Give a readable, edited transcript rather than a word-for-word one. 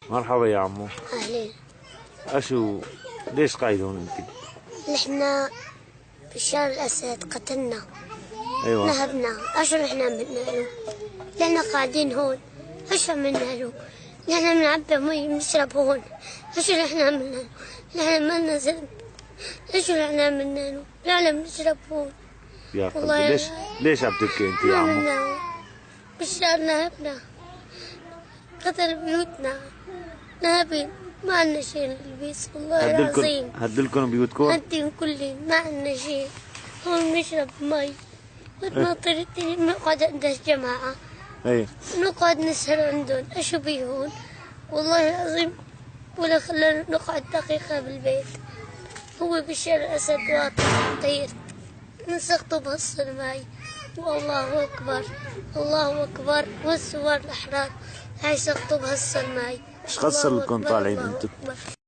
مرحبا يا عمو. أهلين. ليش قاعد هون انت؟ نحن بشار الأسد قتلنا. ايوه. نهبنا، اشو نحن عملنا له؟ نحن قاعدين هون، اشو عملنا له؟ نحن بنعبي مي بنشرب هون، اشو نحن عملنا له؟ نحن مالنا ذنب، اشو نحن عملنا له؟ نحن بنشرب هون. يا قلبي ليش عم تبكي انت يا عمو؟ بشار نهبنا، قتل بيوتنا، نهبين، ما عندنا شيء نلبس والله العظيم. هدلكم بيوتكم؟ هدين كلين، ما عندنا شيء، هون بنشرب مي. بتنطر الدنيا بنقعد عند الجماعة. ايه. نقعد نسهر عندهم، اشو بيهون؟ والله العظيم ولا خلانا نقعد دقيقة بالبيت. هو بشار الأسد واطي طير، نسقطه بهالصرماي. والله أكبر، الله أكبر، والثوار الأحرار هاي سقطوا بهالصرماي. ايش خسر لكم طالعين انتم؟